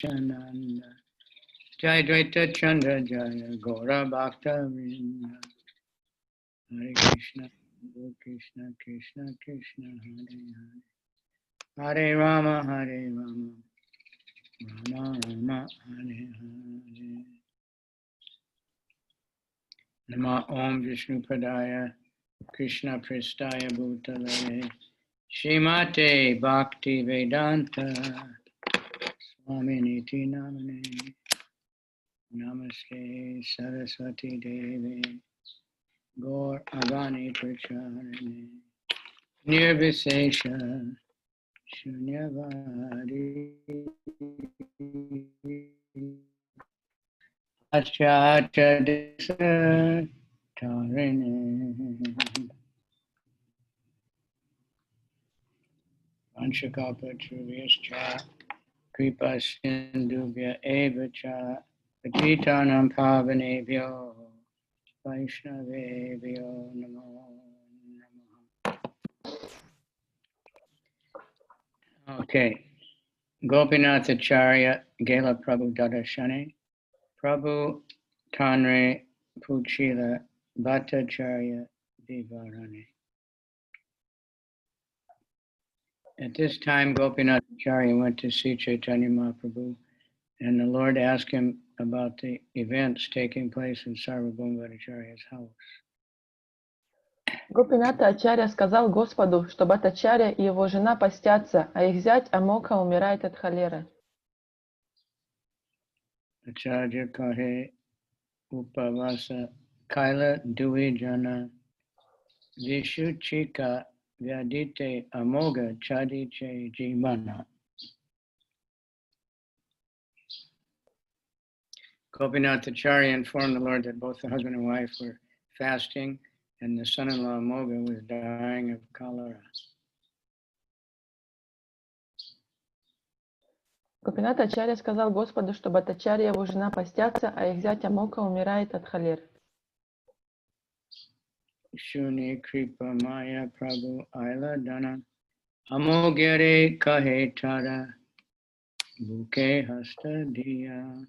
Nanda Jai Dvaita Chandra Jaya Gaura Bhakta Vrinda Hare Krishna Hare Krishna Krishna Krishna Hare Hare Rama Hare Rama Rama Rama Hare Hare Nama Om Vishnu Padaya Krishna Prestaya Bhutale Shrimate Bhakti Vedanta Swami Niti Namane Namaste Saraswati Devi Gaur Agani Pracharine Nirvisesha Shunyavadi Achacha Disa Tarine Vanshakapa Chuvishcha Kripa Sindhubhya Eva Cha Patitanam Pavanebhyo Vaishnavebhyo Namo Namaha. Okay. Gopinath Acharya Gela Prabhu Dadashane Prabhu Tanre Puchila Bhattacharya Vivarane. At this time, Gopinath Acharya went to see Chaitanya Mahaprabhu, and the Lord asked him about the events taking place in Sarvabhauma Bhattacharya's house. Гопината Ачарья сказал Господу, что Бхаттачарья и его жена постятся, а их зять Амока умирает от холеры. Acharya kahe upavasa kaila dui jana vishuchika vyadite amoga chadiche jivana. Gopinath Acharya informed the Lord that both the husband and wife were fasting and the son-in-law Moga was dying of cholera. Гопината Ачарья сказал Господу, что Бхаттачарья и его жена постятся, а их зять Амока умирает от холеры. Shuni kripa maya prabhu aila dana amogere kahe tada buke hasta diya.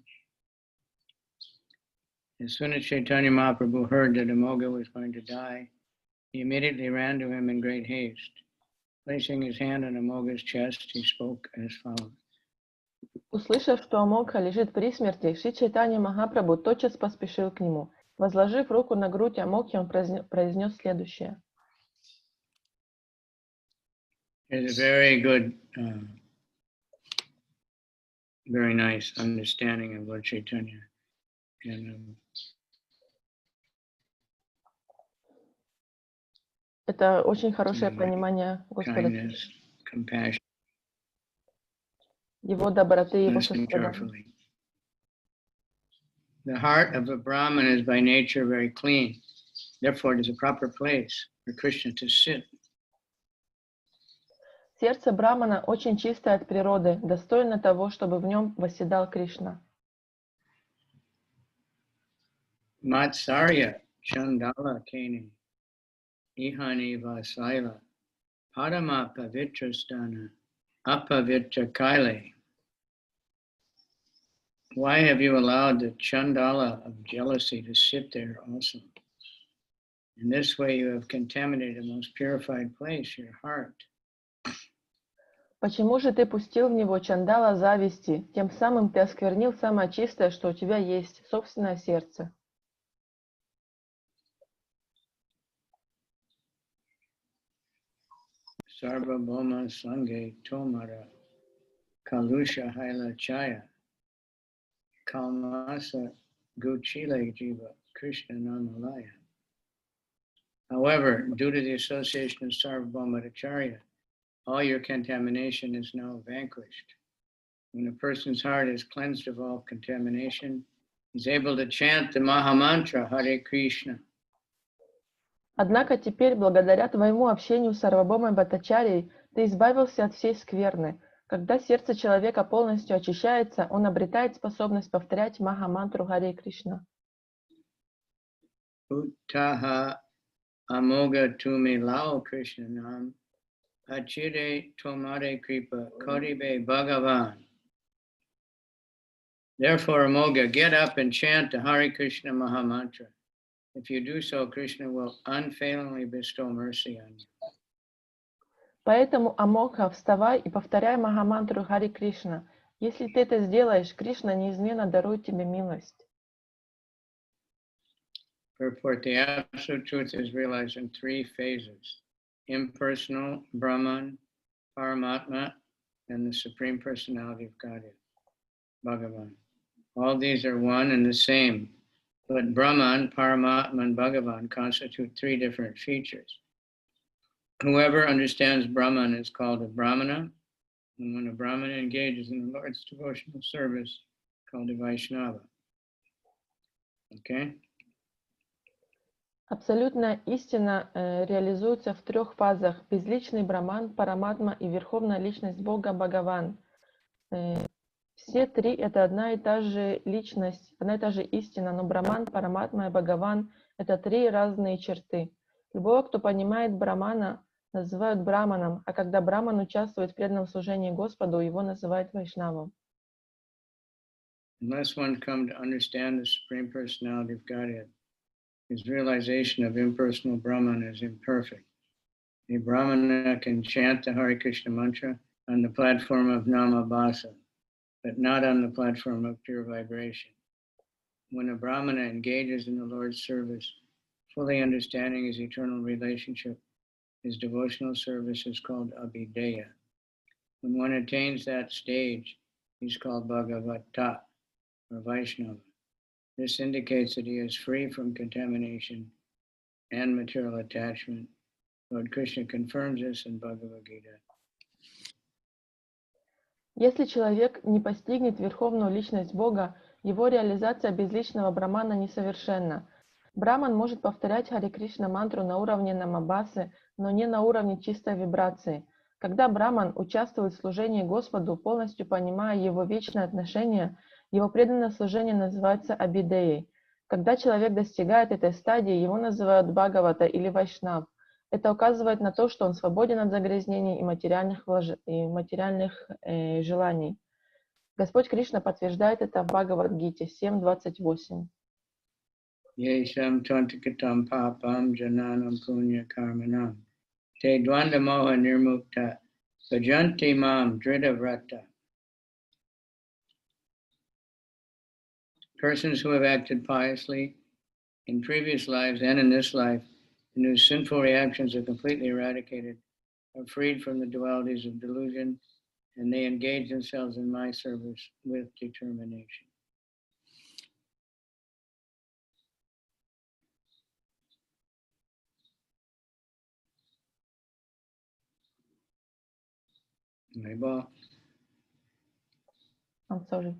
As soon as Chaitanya Mahaprabhu heard that Amoga was going to die, he immediately ran to him in great haste. Placing his hand on Amoga's chest, he spoke as follows. Услышав, что Амока лежит при смерти, Шри Чайтанья Махапрабху тотчас поспешил к нему. Возложив руку на грудь Амоки, он произнес следующее. It's a very good, very nice understanding of Lord Chaitanya. And, это очень хорошее понимание Господа, kindness, compassion. Его доброты, Его Listening сострадания. carefully. The heart of a Brahman is by nature very clean. Therefore, it is a proper place for Krishna to sit. Сердце Брамана очень чистое от природы, достойно того, чтобы в нем восседал Кришна. Matsarya Chandala Kene Ihani Vasaila Padama Pavitrastana Apavitra Kaile. Why have you allowed the Chandala of jealousy to sit there also? In this way you have contaminated the most purified place, your heart. Почему же ты пустил в него чандала зависти? Тем самым ты осквернил самое чистое, что у тебя есть, собственное сердце. Sarvabhauma Sange Tomara Kalusha Haila Chaya Kalmasa Guchile Jiva Krishna Namalaya. However, due to the association of Sarvabhauma Acharya, all your contamination is now vanquished. When a person's heart is cleansed of all contamination, he's able to chant the Mahamantra Hare Krishna. Однако теперь, благодаря твоему общению с Сарвабхаумой Бхаттачарьей, ты избавился от всей скверны. Когда сердце человека полностью очищается, он обретает способность повторять Махамантру Харе Кришна. Uttaha amoga tume lao Krishna nam achire tomare kripa karibe bhagavan Therefore, Amoga, get up and chant the Hare Krishna Mahamantra. If you do so, Krishna will unfailingly bestow mercy on you. Поэтому, Амокха, вставай и повторяй Махамантру Хари Кришна. Если ты это сделаешь, Кришна неизменно дарует тебе милость. Purport: the absolute truth is realized in three phases: impersonal, Brahman, Paramatma, and the Supreme Personality of Godhead, Bhagavan. All these are one and the same, but Brahman, Paramatma, and Bhagavan constitute three different features. Whoever understands Brahman is called a Brahmana, and when a Brahmana engages in the Lord's devotional service, called a Vaishnava. Okay? Абсолютная истина реализуется в трех фазах: безличный Браман, Параматма и Верховная Личность Бога Бхагаван. Все три — это одна и та же личность, одна и та же истина, но Браман, Параматма и Бхагаван — это три разные черты. Любого, кто понимает Брамана, называют Браманом, а когда Браман участвует в преданном служении Господу, его называют Вайшнавом. Unless one come to understand the Supreme Personality of Godhead, his realization of impersonal Brahman is imperfect. A Brahmana can chant the Hare Krishna mantra on the platform of Namabhasa, but not on the platform of pure vibration. When a Brahmana engages in the Lord's service, fully understanding his eternal relationship, his devotional service is called Abhideya. When one attains that stage, he's called Bhagavata, or Vaishnava. This indicates that he is free from contamination and material attachment. Lord Krishna confirms this in Bhagavad Gita. Если человек не постигнет верховную личность Бога, его реализация безличного Брамана несовершенна. Браман может повторять Харе Кришна мантру на уровне намабасы, но не на уровне чистой вибрации. Когда Браман участвует в служении Господу, полностью понимая его вечное отношение, его преданное служение называется Абидеей. Когда человек достигает этой стадии, его называют Бхагавата или Вайшнав. Это указывает на то, что он свободен от загрязнений и материальных желаний. Господь Кришна подтверждает это в Бхагавад-гите 7.28. Yesham tantikatam papam jananam punya karmanam te dvandamoha nirmukta bhajanti mam dritavrata. Persons who have acted piously in previous lives and in this life, and whose sinful reactions are completely eradicated, are freed from the dualities of delusion, and they engage themselves in my service with determination. I'm sorry.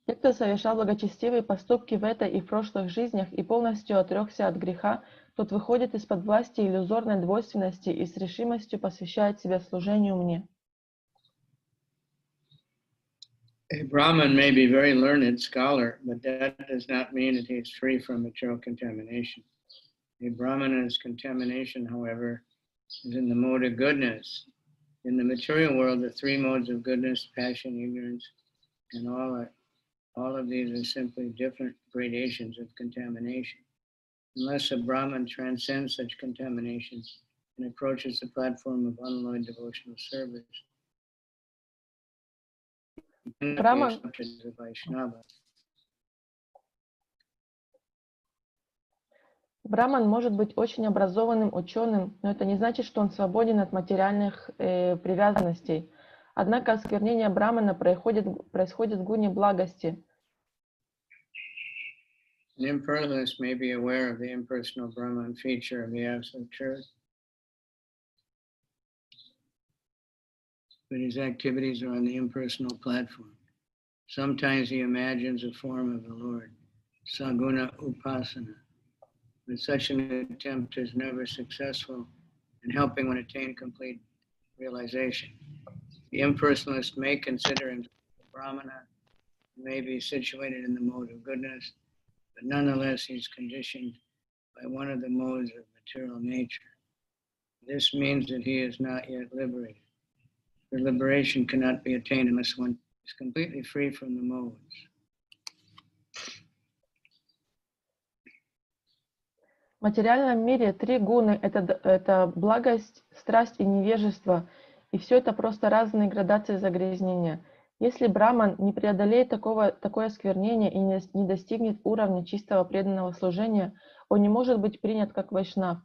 Те, кто совершал благочестивые поступки в этой и в прошлых жизнях и полностью отрекся от греха, тот выходит из-под власти иллюзорной двойственности и с решимостью посвящает себя служению мне. A Brahman may be a very learned scholar, but that does not mean that he is free from material contamination. A Brahmana's contamination, however, is in the mode of goodness. In the material world, the three modes of goodness, passion, ignorance, and all of these are simply different gradations of contamination. Unless a Brahman transcends such contaminations and approaches the platform of unalloyed devotional service, he cannot be accepted as a Vaishnava. Браман может быть очень образованным ученым, но это не значит, что он свободен от материальных привязанностей. Однако осквернение Брамана происходит в гуне благости. An impersonalist may be aware of the impersonal Brahman feature of the absolute truth, but his activities are on the impersonal platform. Sometimes he imagines a form of the Lord, Saguna Upasana, but such an attempt is never successful in helping one attain complete realization. The impersonalist may consider himself a Brahmana, may be situated in the mode of goodness, but nonetheless he's conditioned by one of the modes of material nature. This means that he is not yet liberated. For liberation cannot be attained unless one is completely free from the modes. В материальном мире три гуны – это благость, страсть и невежество, и все это просто разные градации загрязнения. Если браман не преодолеет такое осквернение и не достигнет уровня чистого преданного служения, он не может быть принят как вайшнав.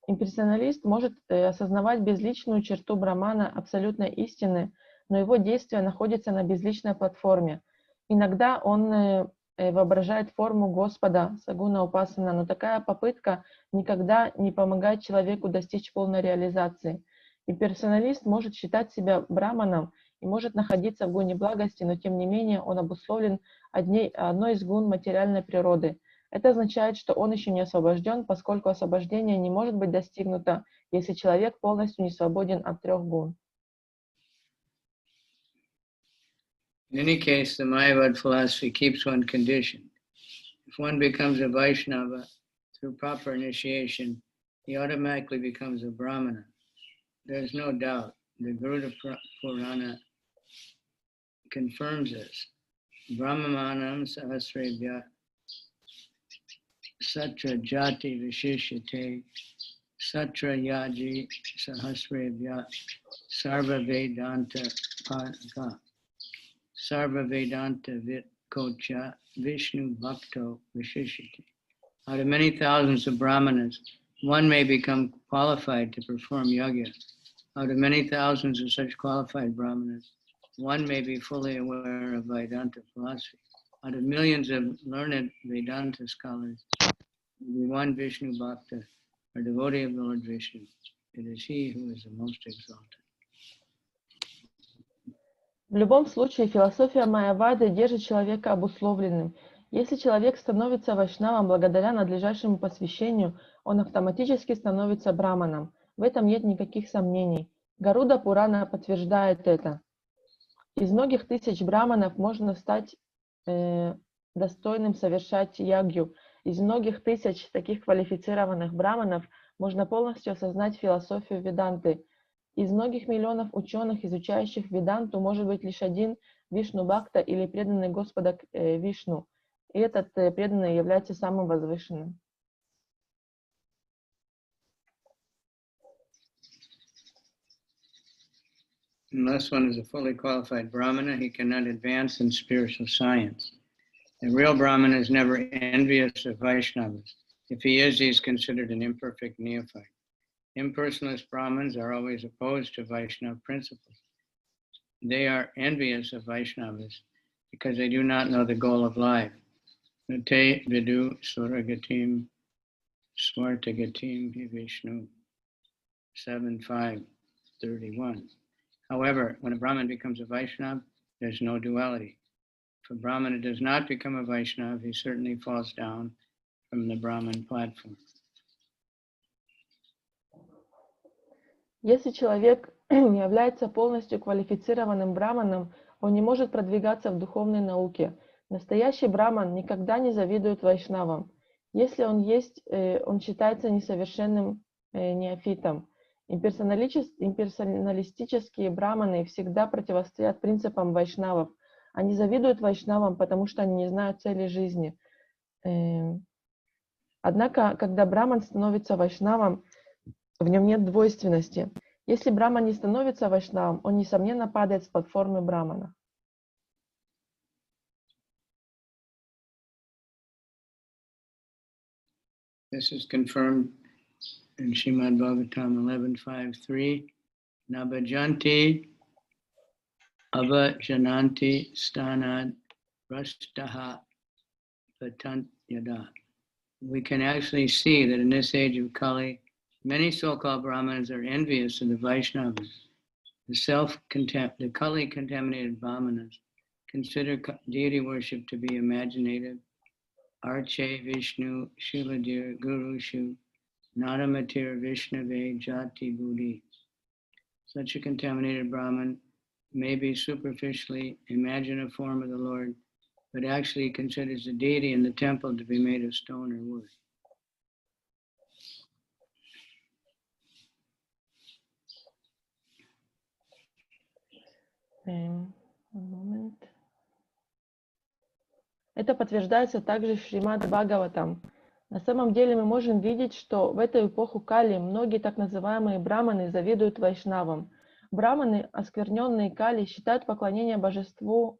Имперсоналист может осознавать безличную черту брамана абсолютной истины, но его действие находится на безличной платформе. Иногда он воображает форму Господа, сагуна упасана, но такая попытка никогда не помогает человеку достичь полной реализации. Имперсоналист может считать себя браманом и может находиться в гуне благости, но тем не менее он обусловлен одной из гун материальной природы. Это означает, что он еще не освобожден, поскольку освобождение не может быть достигнуто, если человек полностью не свободен от трех гун. In any case, the Mayavad philosophy keeps one conditioned. If one becomes a Vaishnava through proper initiation, he automatically becomes a Brahmana. There's no doubt. The Garuda Purana confirms this. Brahmamanam sahasrebhya satra jati vishishyate satra yaji sahasrebhya sarva vedanta padaka. Sarva Vedanta Vit Kocha Vishnu Bhakto Vishishiti. Out of many thousands of Brahmanas, one may become qualified to perform yajna. Out of many thousands of such qualified Brahmanas, one may be fully aware of Vedanta philosophy. Out of millions of learned Vedanta scholars, only one Vishnu Bhakta, or devotee of the Lord Vishnu. It is he who is the most exalted. В любом случае, философия Майявады держит человека обусловленным. Если человек становится вайшнавом благодаря надлежащему посвящению, он автоматически становится браманом. В этом нет никаких сомнений. Гаруда Пурана подтверждает это. Из многих тысяч браманов можно стать достойным совершать ягью. Из многих тысяч таких квалифицированных браманов можно полностью осознать философию Веданты. Из многих миллионов ученых, изучающих Веданту, может быть лишь один Вишну Бхакта или преданный Господа Вишну. И этот преданный является самым возвышенным. Unless one is a fully qualified Brahmana, he cannot advance in spiritual science. A real Brahmana is never envious of Vaishnavas. If he is, he is considered an imperfect neophyte. Impersonalist Brahmins are always opposed to Vaishnava principles. They are envious of Vaishnavas because they do not know the goal of life. Nate vidu suragatim swartagatim Vishnu 7.5.31. However, when a Brahmin becomes a Vaishnava, there's no duality. If a Brahmana does not become a Vaishnava, he certainly falls down from the Brahmin platform. Если человек не является полностью квалифицированным браманом, он не может продвигаться в духовной науке. Настоящий браман никогда не завидует вайшнавам. Если он есть, он считается несовершенным неофитом. Имперсоналистические браманы всегда противостоят принципам вайшнавов. Они завидуют вайшнавам, потому что они не знают цели жизни. Однако, когда браман становится вайшнавом, в нем нет двойственности. Если браман не становится вайшнавом, он, несомненно, падает с платформы брамана. This is confirmed in Srimad Bhagavatam 11.5.3. Nabhajanti avajananti stanad rastaha patant yada. We can actually see that in this age of Kali, many so-called Brahmanas are envious of the Vaishnavas. The Kali-contaminated Brahmanas consider deity worship to be imaginative. Arche Vishnu Shiladir Guru Shu Nadamatir Vishnave Jati Buddhi. Such a contaminated Brahman may be superficially imagine a form of the Lord, but actually considers the deity in the temple to be made of stone or wood. Это подтверждается также в Шримад Бхагаватам. На самом деле мы можем видеть, что в эту эпоху Кали многие так называемые браманы завидуют вайшнавам. Браманы, оскверненные Кали, считают поклонение божеству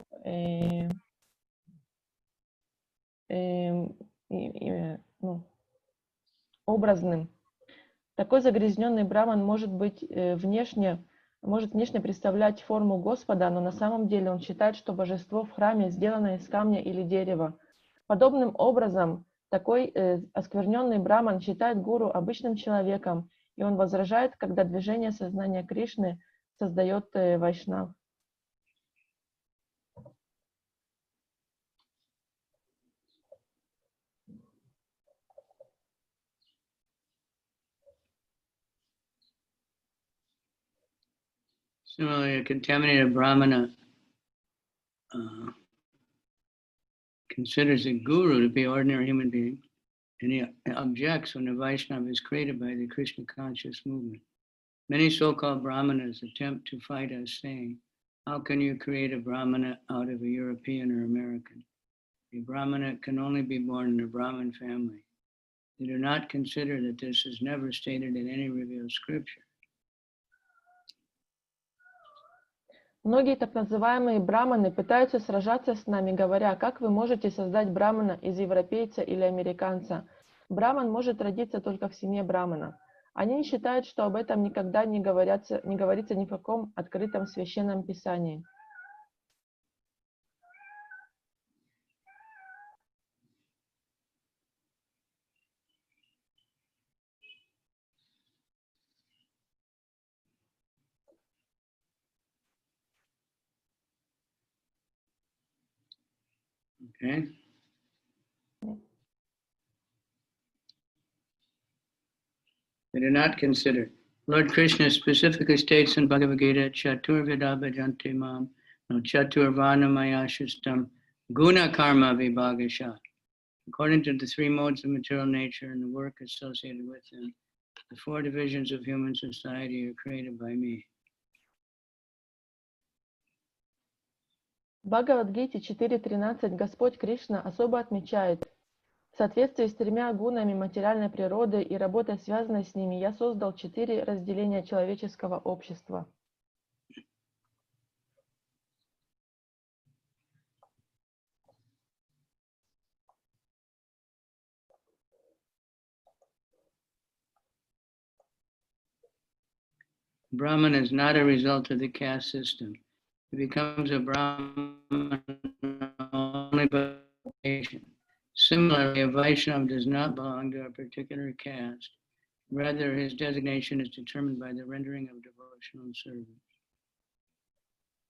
образным. Такой загрязненный браман может внешне представлять форму Господа, но на самом деле он считает, что божество в храме сделано из камня или дерева. Подобным образом, такой оскверненный браман считает гуру обычным человеком, и он возражает, когда движение сознания Кришны создает вайшнав. Similarly, a contaminated brahmana considers a guru to be an ordinary human being, and he objects when a Vaishnava is created by the Krishna conscious movement. Many so-called brahmanas attempt to fight us, saying, how can you create a brahmana out of a European or American? A brahmana can only be born in a Brahmin family. They do not consider that this is never stated in any revealed scripture. Многие так называемые браманы пытаются сражаться с нами, говоря, как вы можете создать брамана из европейца или американца. Браман может родиться только в семье брамана. Они не считают, что об этом никогда не говорится ни в каком открытом священном писании. Okay. They do not consider. Lord Krishna specifically states in Bhagavad Gita, Chatur Vidabhajanti Mam, no Chatur Vanamayashustam, Guna Karma Vibhagasha. According to the three modes of material nature and the work associated with them, the four divisions of human society are created by me. В Бхагавад-гите 4.13 Господь Кришна особо отмечает: в соответствии с тремя гунами материальной природы и работой, связанной с ними, я создал 4 разделения человеческого общества. Brahman is not a result of the caste system. He becomes a Brahman only by vocation. Similarly, a Vaishnava does not belong to a particular caste. Rather, his designation is determined by the rendering of devotional service.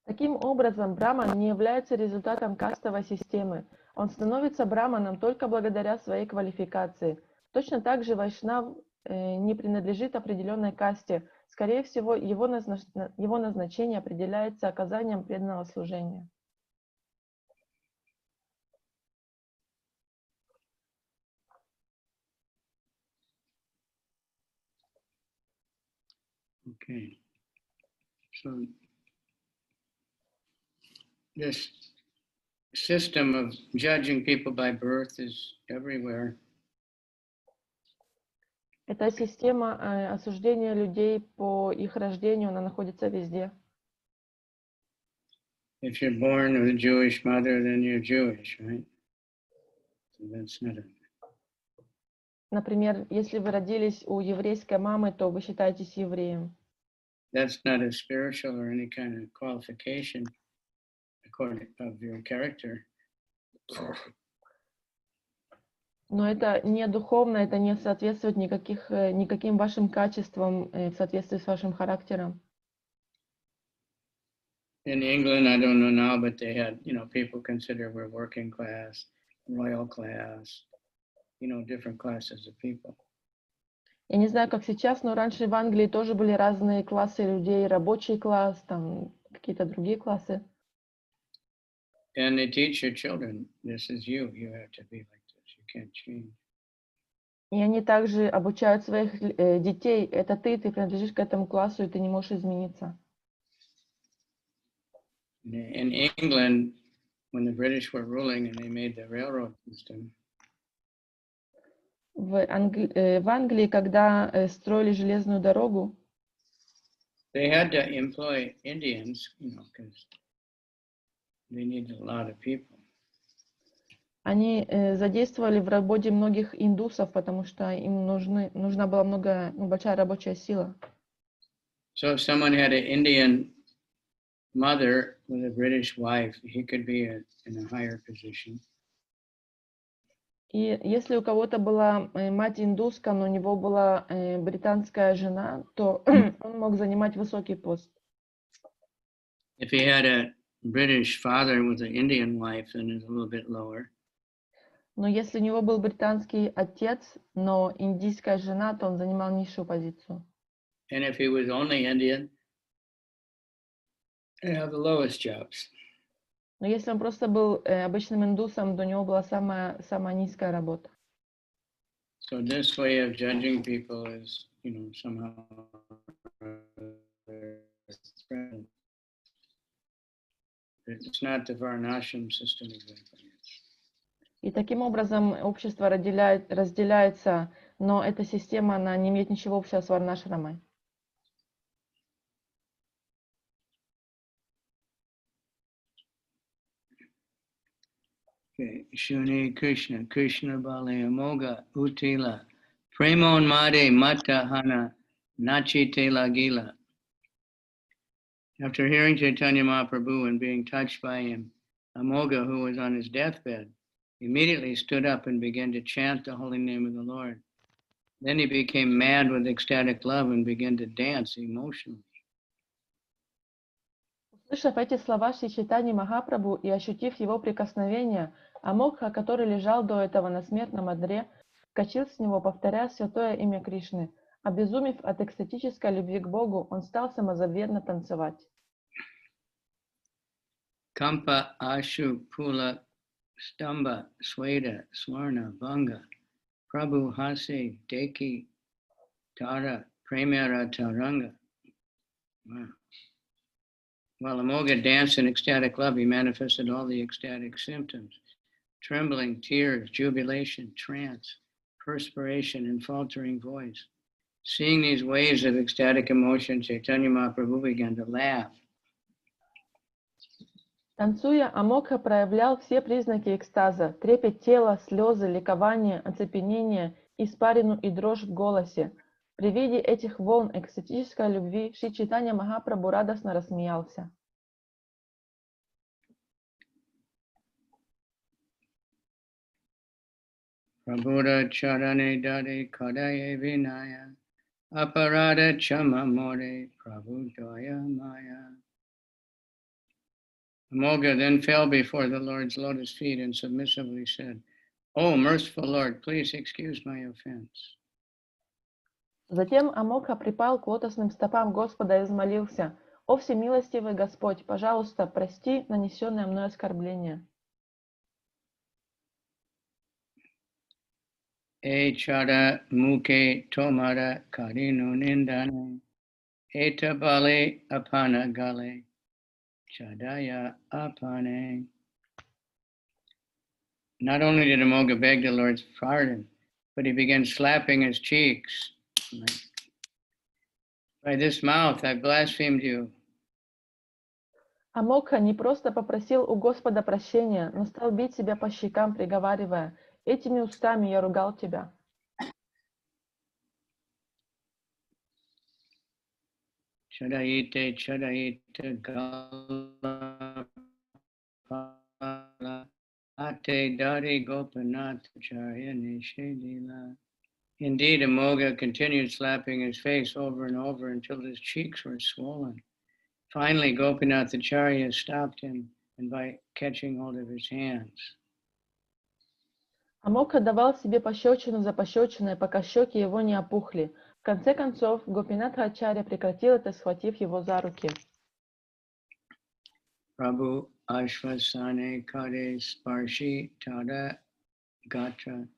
Таким образом, браман не является результатом кастовой системы. Он становится браманом только благодаря своей квалификации. Точно так же вайшнав не принадлежит определенной касте. Скорее всего, его назначение определяется оказанием преданного служения. Okay. So this system of judging people by birth is everywhere. Эта система осуждения людей по их рождению, она находится везде. If you're born of a Jewish mother, then you're Jewish, right? So that's not a... Например, если вы родились у еврейской мамы, то вы считаетесь евреем. That's not a spiritual or any kind of qualification according of your character. Но это не духовно, это не соответствует никаким вашим качествам в соответствии с вашим характером. In England, I don't know now, but they had, people consider we're working class, royal class, different classes of people. Я не знаю, как сейчас, но раньше в Англии тоже были разные классы людей, рабочий класс, там какие-то другие классы. And they teach your children, this is you have to be like this, you can't change. И они также обучают своих детей, это ты принадлежишь к этому классу, и ты не можешь измениться. In England, when the British were ruling and they made the railroad system, В Англии, когда строили железную дорогу, they had to employ Indians, because they needed a lot of people. они задействовали в работе многих индусов, потому что им нужна была большая рабочая сила. So if someone had an Indian mother with a British wife, he could be in a higher position. И если у кого-то была мать индуска, но у него была британская жена, то он мог занимать высокий пост. If he had a British father with an Indian wife, then it's a little bit lower. Но если у него был британский отец, но индийская жена, то он занимал низшую позицию. And if he was only Indian, he'd have the lowest jobs. Но если он просто был обычным индусом, то у него была самая низкая работа. So this way of judging people is, somehow it's not the Varnashram system exactly. И таким образом общество разделяется, но эта система, она не имеет ничего общего с варнашрамой. Okay, Shuni Krishna, Krishna Bale Amoga Utila, Premon Made Matahana, Nachite Lagila. After hearing Chaitanya Mahaprabhu and being touched by him, Amoga, who was on his deathbed, immediately stood up and began to chant the holy name of the Lord. Then he became mad with ecstatic love and began to dance emotionally. Услышав эти слова Шри Чайтаньи Махапрабху и ощутив его прикосновение, Амокха, который лежал до этого на смертном одре, вскочил с него, повторяя святое имя Кришны. Обезумев от экстатической любви к Богу, он стал самозабвенно танцевать. Kampa Ashu Pula Stamba Sweda Swarna Banga Prabhu Hase Deki Tara Premara Taranga. Wow. While Amoga danced in ecstatic love, he manifested all the ecstatic symptoms: trembling, tears, jubilation, trance, perspiration, and faltering voice. Seeing these waves of ecstatic emotion, Chaitanya Mahaprabhu began to laugh. Танцуя, Амокха проявлял все признаки экстаза: трепет тела, слезы, ликование, оцепенение, испарину и дрожь в голосе. При виде этих волн экстатической любви Шри Чайтанья Махапрабху радостно рассмеялся. Prabhuda charane dade kadaye vinaya aparada chama more Prabhu daya maya. Amoga then fell before the Lord's lotus feet and submissively said, "Oh, merciful Lord, please excuse my offense." Затем Амокха припал к лотосным стопам Господа и взмолился: «О всемилостивый Господь, пожалуйста, прости нанесенное мной оскорбление». Chara muke tomara karino nindane etabale apana gale chadaya apane. Not only did Amoga beg the Lord's pardon, but he began slapping his cheeks. By this mouth I blasphemed you. Амокха не просто попросил у Господа прощения, но стал бить себя по щекам, приговаривая: «Этими устами я ругал тебя». Chadayite chadayite gala pala ate dari gopanath charya nishedila. Indeed, Amoga continued slapping his face over and over until his cheeks were swollen. Finally, Gopinath Acharya stopped him and by catching hold of his hands. Амокха давал себе пощечину за пощечиной, пока щеки его не опухли. В конце концов, Гопинатха Ачарья прекратил это, схватив его за руки. Prabhu Ashvasane Kare Sparshi Tada Gatra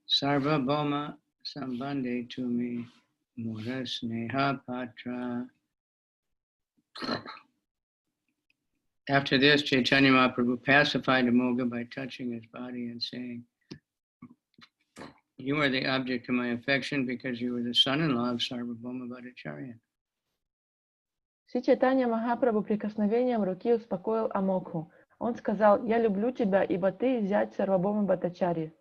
Sarva Bhoma Sambande Tumi Mura Sneha Patra. After this, Chaitanya Mahaprabhu pacified Amoga by touching his body and saying, "You are the object of my affection because you were the son-in-law of Sarvabhauma Bhattacharya." Шри Чайтанья Махапрабху прикосновением руки успокоил Амокху. Он сказал: «Я люблю тебя, ибо ты зять Сарвабхаума Бхаттачарьи».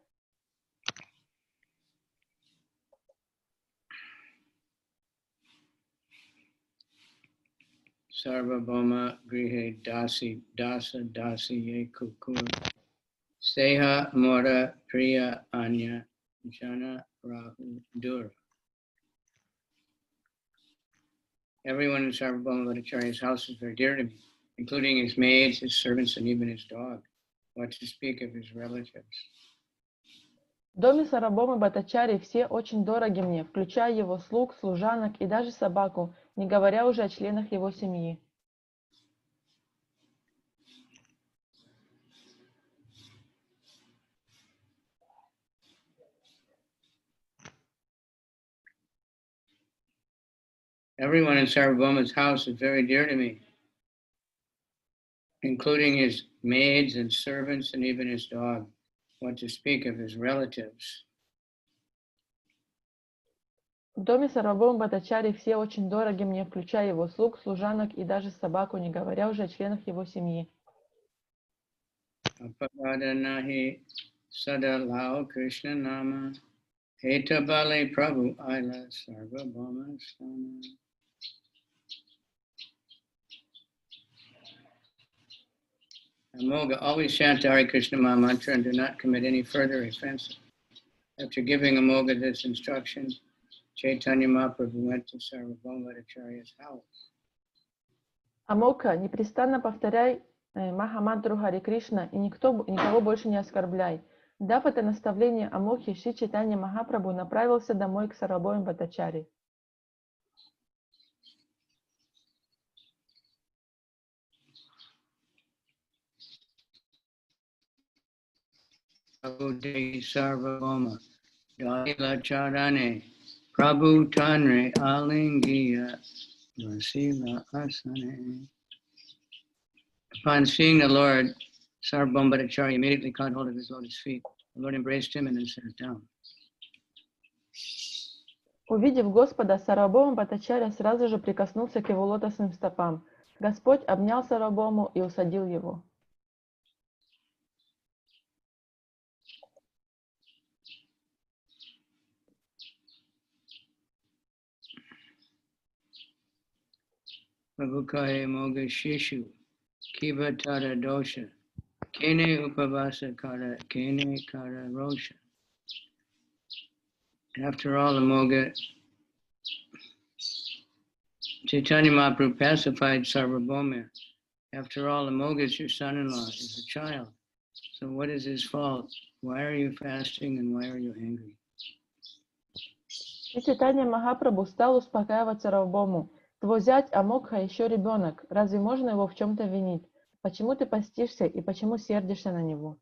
Sarvabhauma grihe dasa ye kukur seha mora priya anya jana rahu dura. Everyone in Sarvabhauma Bhattacharya's house is very dear to me, including his maids, his servants, and even his dog. What to speak of his relatives? В доме Сарвабхаумы Бхаттачарьи все очень дороги мне, включая его слуг, служанок и даже собаку, не говоря уже о членах его семьи. Everyone in Sarvabhauma's house is very dear to me, including his maids and servants and even his dog. What to speak of his relatives? В доме Сарвабхаумы Бхаттачарьи все очень дороги мне, включая его слуг, служанок и даже собаку, не говоря уже о членах его семьи. Apagadanahi sadalao Krishna nama etabale prabhu aila Sarvabhauma stana. Amoga, always chant Hare Krishna Maha Mantra and do not commit any further offense. After giving Amoga this instruction, Chaitanya Mahaprabhu went to Sarvabhauma Bhattacharya's house. Амокха, непрестанно повторяй Махамантру Хари Кришна и никого больше не оскорбляй. Дав это наставление Амокхе, Шри Чайтанья Махапрабху направился домой к Сарвабхауме Бхаттачарьи. Sarvabhauma Dalila Charane Prabhu Tanre Alingiya Vasila Asane. Upon seeing the Lord, Sarvabhauma Bhattacharya immediately caught hold of his lotus feet. The Lord embraced him and then sat down. Увидев Господа, Сарвабхаума Бхаттачарья сразу же прикоснулся к его лотосным стопам. Господь обнял Сарвабхауму и усадил его. Prabhukaye Moga Shishu Kiva Tara Dosha Kene Upavasa Kara Kene Kara Rosha. After all, Amoga Chaitanya Mahaprabhu pacified Sarvabhauma. After all, Amoga is your son-in-law, is a child. So what is his fault? Why are you fasting and why are you angry? Шри Чайтанья Махапрабху стал успокаивать Сарвабхауму. Твой зять Амокха еще ребенок. Разве можно его в чем-то винить? Почему ты постишься и почему сердишься на него?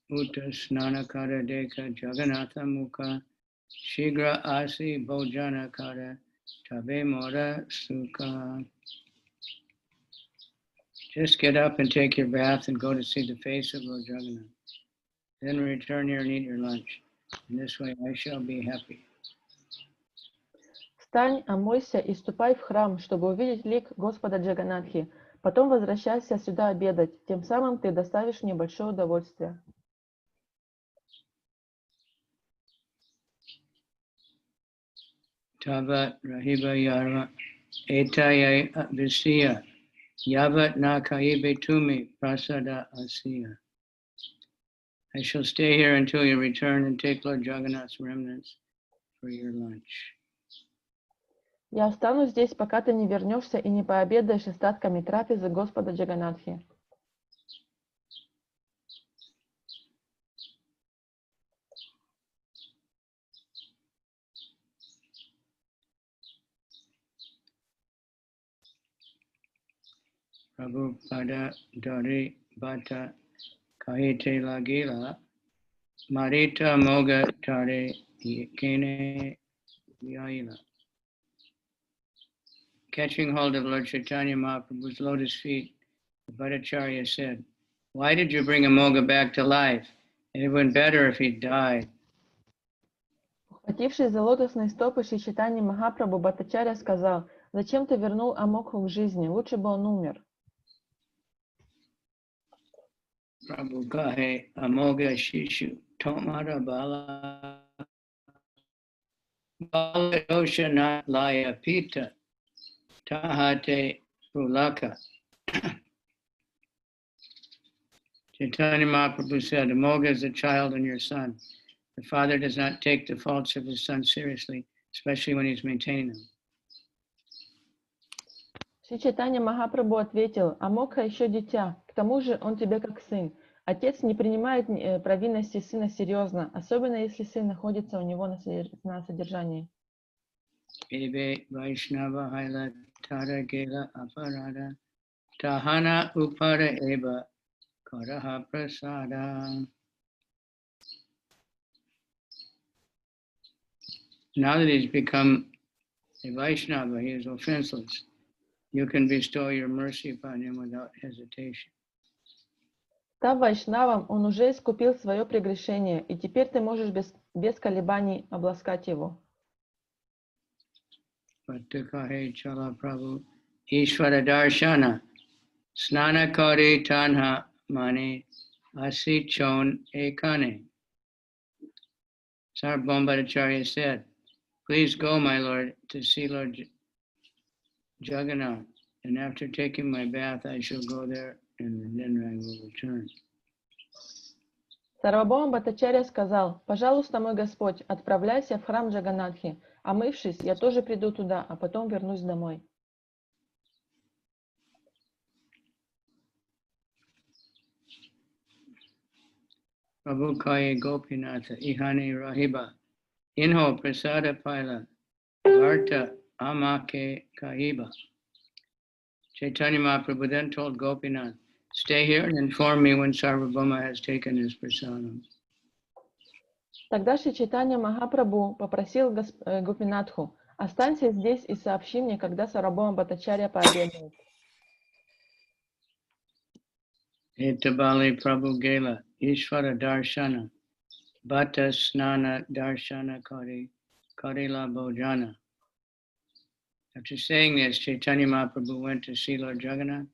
Uta snanakara deka Jagannatha mukha shigra asi bhojanakara tabe mora sukha. Just get up and take your bath and go to see the face of Lord Jagannath. Then return here and eat your lunch. In this way I shall be happy. Встань, омойся и ступай в храм, чтобы увидеть лик Господа Джаганатхи. Потом возвращайся сюда обедать. Тем самым ты доставишь мне большое удовольствие. Tavat rahiba yara etaya visiya yavat na kaibe tumi prasada asiya. I shall stay here until you return and take Lord Jagannath's remnants for your lunch. Я останусь здесь, пока ты не вернешься и не пообедаешь остатками трапезы Господа Джаганатхи. Prabhupada Dari Bata Kahite Lagila Marita Moga Tare Kene Yaila. catching hold of Lord Chaitanya Mahaprabhu's lotus feet, the Bhattacharya said, "Why did you bring Amoga back to life? It would have been better if he died." Ухватившись за лотосные стопы Шри Чайтаньи Махапрабху, Бхаттачарья сказал: «Зачем ты вернул Амокху к жизни? Лучше бы он умер». Prabhu kahe Amoga Shishu Tomara Bala Bala Doshana Laya Pita Tahate Pulaka. Chaitanya Mahaprabhu said, Amoga is a child and your son. The father does not take the faults of his son seriously, especially when he's maintaining them. Шри Чайтанья Махапрабху ответил: «Амокха еще дитя, к тому же он тебе как сын. Отец не принимает провинности сына серьезно, особенно если сын находится у него на содержании». Ebe Vaishnava Haila Tara Gela Aparada Tahana Upara Eba Karaha Prasada. Now that he's become a Vaishnava, he is offenseless. You can bestow your mercy upon him without hesitation. Став вайшнавом, он уже искупил свое прегрешение, и теперь ты можешь без колебаний обласкать его. Patakahe Chala Prabhu Ishvara Darshana Snana Kari Tanha Mani Asichon Ekane. Sarvabhauma Bhattacharya said, "Please go, my Lord, to see Lord Jagannath, and after taking my bath, I shall go there, and then I will return." Сарвабхаума Бхаттачарья сказал: «Пожалуйста, мой Господь, отправляйся в храм Джаганнатхи. Омывшись, я тоже приду туда, а потом вернусь домой». Prabhu Kaya Gopinatha Ihani Rahiba Inho Prasada Paila Varta Amake Kahiba. Chaitanya Mahaprabhu then told Gopinath, "Stay here and inform me when Sarvabhauma has taken his prasadam." Тогда Шри Чайтанья Махапрабху попросил Гопинатху: «Останься здесь и сообщи мне, когда Сарвабхаума Бхаттачарья пообедает». Etabali Prabhu Gela Ishvara Darshana Bhatta Snana Darshana Karila Bhojana. After saying this, Chaitanya Mahaprabhu went to see Lord Jagannath.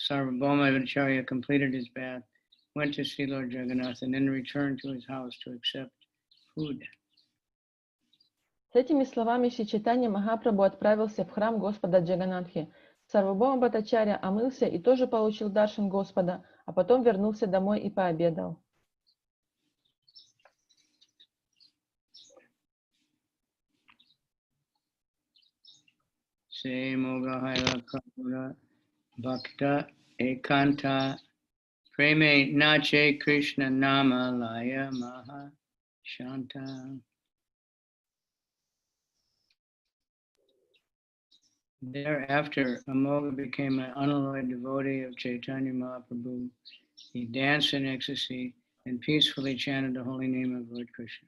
Sarvabhauma Bhattacharya completed his bath, went to see Lord Jagannath, and then returned to his house to accept food. С этими словами Шри Чайтанья Махапрабху отправился в храм Господа Джаганнатхи. Сарвабхаума Бхаттачарья омылся и тоже получил даршан Господа, а потом вернулся домой и пообедал. Se Mogahaila Kapura Bhakta Ekanta Preme Nache Krishna Nama Laya Maha Shanta. Thereafter, Amoga became an unalloyed devotee of Chaitanya Mahaprabhu. He danced in ecstasy and peacefully chanted the holy name of Lord Krishna.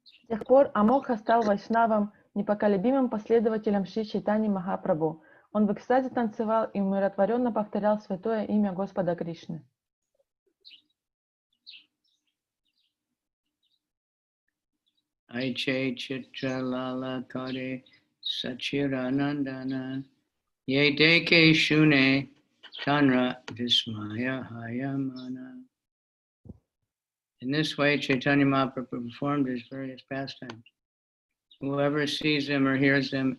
С тех пор Амокха стал вайшнавом, непоколебимым последователем Шри Чайтаньи Махапрабху. Он в экстазе танцевал и умиротворенно повторял святое имя Господа Кришны. Aiche Chitra Lala Kare Sachiranandana Ye Deke Shune Tanra Vismaya Hayamana. In this way, Chaitanya Mahaprabhu performed his various pastimes. Whoever sees them or hears them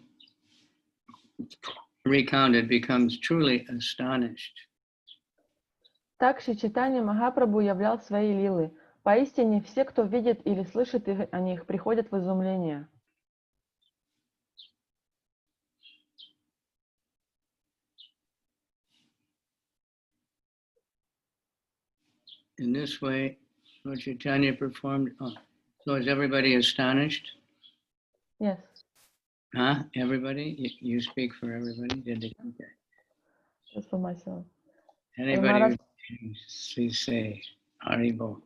recounted becomes truly astonished. Так Шри Чайтанья Махапрабху являл свои лилы. Поистине, все, кто видит или слышит о них, приходят в изумление. In this way, Lord Chaitanya performed. So is everybody astonished? Yes. Huh? Everybody? You speak for everybody? Did they? Okay. Just for myself. Anybody? Please say Haribo.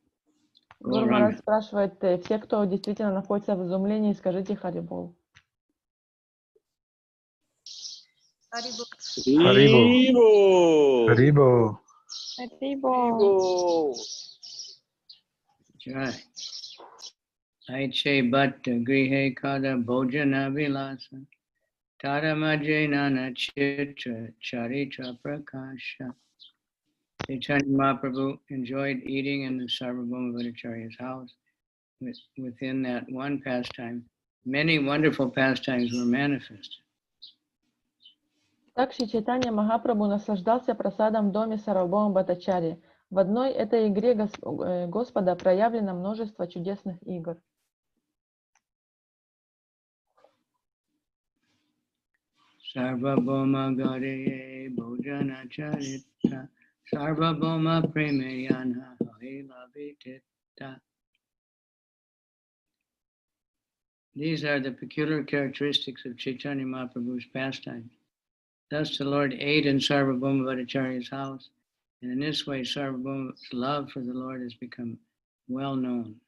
Гуру Махарадж спрашивает, все, кто действительно находится в изумлении, скажите Харибол. Haribo. Haribo. Haribo. Right. Aiche bhatta grihe kada bhojana vilasa taramaje nana chitra charitra prakasha. Chaitanya Mahaprabhu enjoyed eating in the Sarvabhauma Bhattacharya's house. Within that one pastime, many wonderful pastimes were manifested. Так Шри Чайтанья Махапрабху наслаждался просадом в доме Сарвабхаума Бхаттачарьи. В одной этой игре Господа проявлено множество чудесных игр. Sarvabhauma Gauriye Bhojana Charita Sarvabhauma Premeyana Haila Vitita. These are the peculiar characteristics of Chaitanya Mahaprabhu's pastimes. Thus the Lord ate in Sarvabhauma Bhattacharya's house, and in this way Sarvabhauma's love for the Lord has become well known.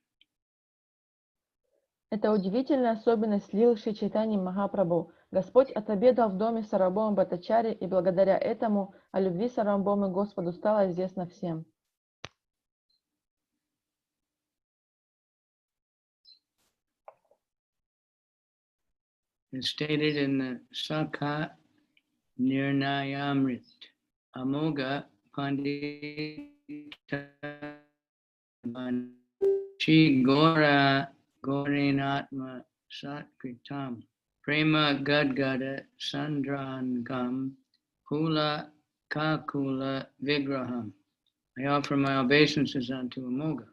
Это удивительная особенность лил Шри Чайтаньи Махапрабху. Господь отобедал в доме Сарвабхаума Бхаттачарьи, и благодаря этому о любви Сарвабхаумы Господу стало известно всем. It's stated in the Sakha Nirnayamrit Amoga Pandita Shi Gora Gorinatma Satkritam Prema Gadgada Sandrangam Kula Kakula Vigraham. I offer my obeisances unto Amoga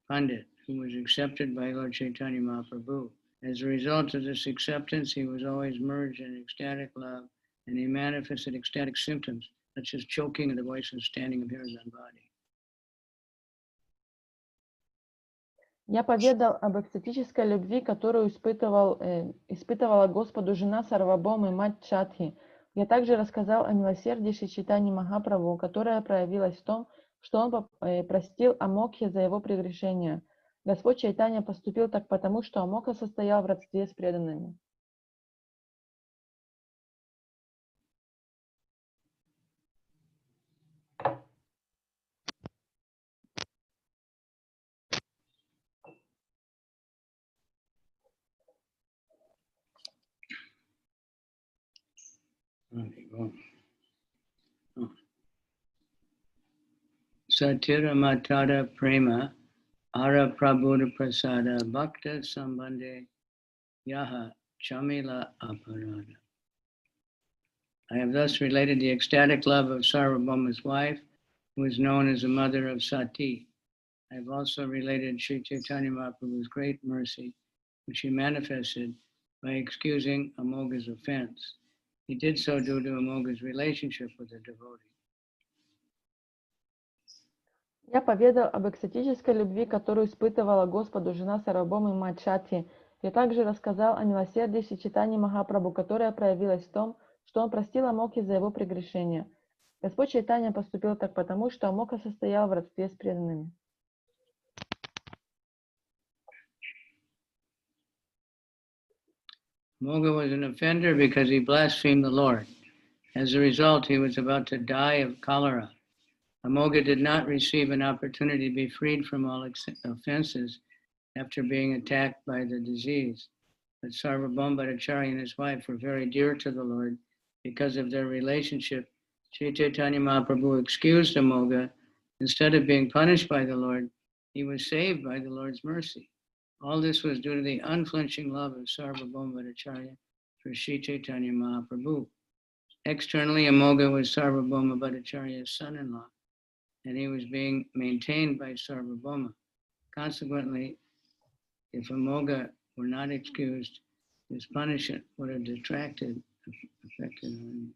Pandit, who was accepted by Lord Chaitanya Mahaprabhu. As a result of this acceptance, he was always merged in ecstatic love, and he manifested ecstatic symptoms such as choking of the voice and standing of hairs on body. Я поведал об экстатической любви, которую испытывала Господу жена Сарвабхаумы, мать Чатхи. Я также рассказал о милосердии Шри Чайтаньи Махапрабху, которое проявилось в том, что он простил Амокхе за его прегрешения. Господь Чайтанья поступил так потому, что Амокха состоял в родстве с преданными. Satira Matada Prema Ara Prabhuda Prasada Bhakta Sambandhe Yaha Chamila Aparada. I have thus related the ecstatic love of Sarvabhauma's wife, who is known as the mother of Sati. I have also related Sri Chaitanya Mahaprabhu's great mercy, which he manifested by excusing Amoga's offense. He did so due to Amoga's relationship with the devotee. Я поведал об экстатической любви, которую испытывала Господу жена Сарвабхаумы, мать Чатхи. Я также рассказал о милосердии Шри Чайтаньи Махапрабху, которое проявилось в том, что он простил Амокхе за его прегрешения. Господь Чайтанья поступил так потому, что Амокха состоял в родстве с преданными. Amogha was an offender because he blasphemed the Lord. As a result, he was about to die of cholera. Amogha did not receive an opportunity to be freed from all offenses after being attacked by the disease. But Sarvabhauma Bhattacharya and his wife were very dear to the Lord. Because of their relationship, Sri Chaitanya Mahaprabhu excused Amogha. Instead of being punished by the Lord, he was saved by the Lord's mercy. All this was due to the unflinching love of Sarvabhauma Bhattacharya for Sri Chaitanya Mahaprabhu. Externally, Amogha was Sarvabhauma Bhattacharya's son-in-law, and he was being maintained by Sarvabhauma. Consequently, if Amogha were not excused, his punishment would have affected him.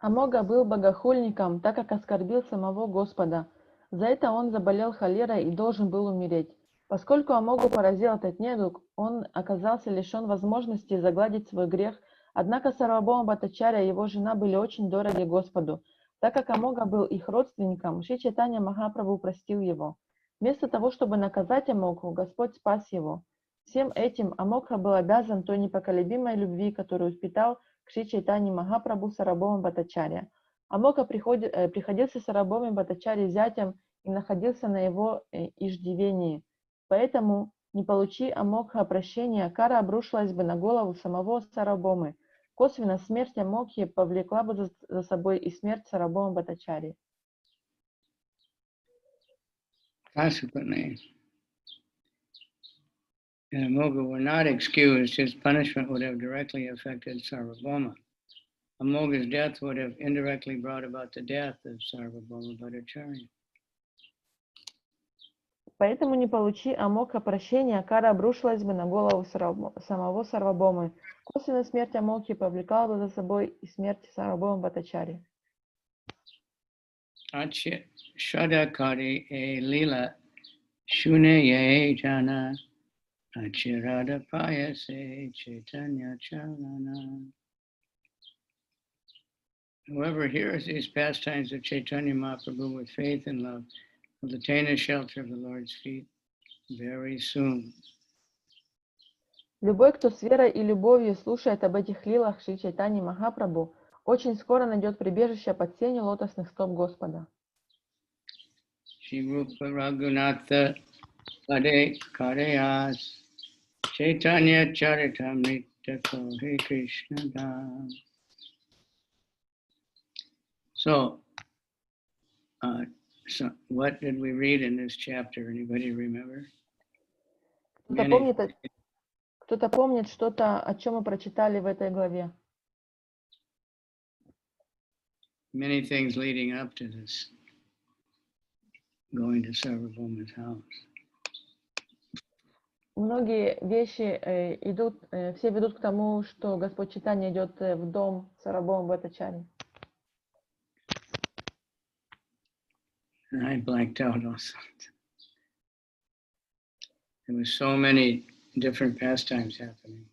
Амогха был богохульником, так как оскорбил самого Господа. За это он заболел холерой и должен был умереть. Поскольку Амогху поразил этот недуг, он оказался лишен возможности загладить свой грех. Однако Сарвабхаума Бхаттачарья и его жена были очень дороги Господу. Так как Амогха был их родственником, Шри Чайтанья Махапрабху простил его. Вместо того, чтобы наказать Амогху, Господь спас его. Всем этим Амокха был обязан той непоколебимой любви, которую впитал к Шри Чайтанье Махапрабху Сарвабхаума Бхаттачарья. Амокха приходился Сарвабхауме Бхаттачарье зятем и находился на его иждивении. Поэтому, не получи Амокха прощения, кара обрушилась бы на голову самого Сарвабхаумы. Косвенно смерть Амокхи повлекла бы за собой и смерть Сарвабхаума Бхаттачарьи. Consequently, if Amokha were not excused, his punishment would have directly affected Sarvabhauma. Amokha's death would have indirectly brought about the death of Sarvabhauma Bhattacharya. Поэтому, не получи Амокха прощения, кара обрушилась бы на голову самого Сарвабхаумы. Косвенно смерть Амокхи повлекла бы за собой и смерть Сарвабхаума Бхаттачарьи. Shadakari lila shune jana achirada payase Chaitanya-charana. Whoever hears these pastimes of Chaitanya Mahaprabhu with faith and love will attain the shelter of the Lord's feet very soon. Любой, кто с верой и любовью слушает об этих лилах Шри Чайтаньи Махапрабху, очень скоро найдет прибежище под сенью лотосных стоп Господа. Shri Rupa Raghunatha Pade Kareyas Chaitanya-charitamrita Kore Krishna Dham. So what did we read in this chapter? Anybody remember? Кто-то помнит что-то, о чем мы прочитали в этой главе? Many things leading up to this, going to Sarvabhauma's house. Многие вещи все ведут к тому, что Господь Чайтанья идет в дом Сарвабхаума Бхаттачарьи. And I blanked out also. There were so many different pastimes happening.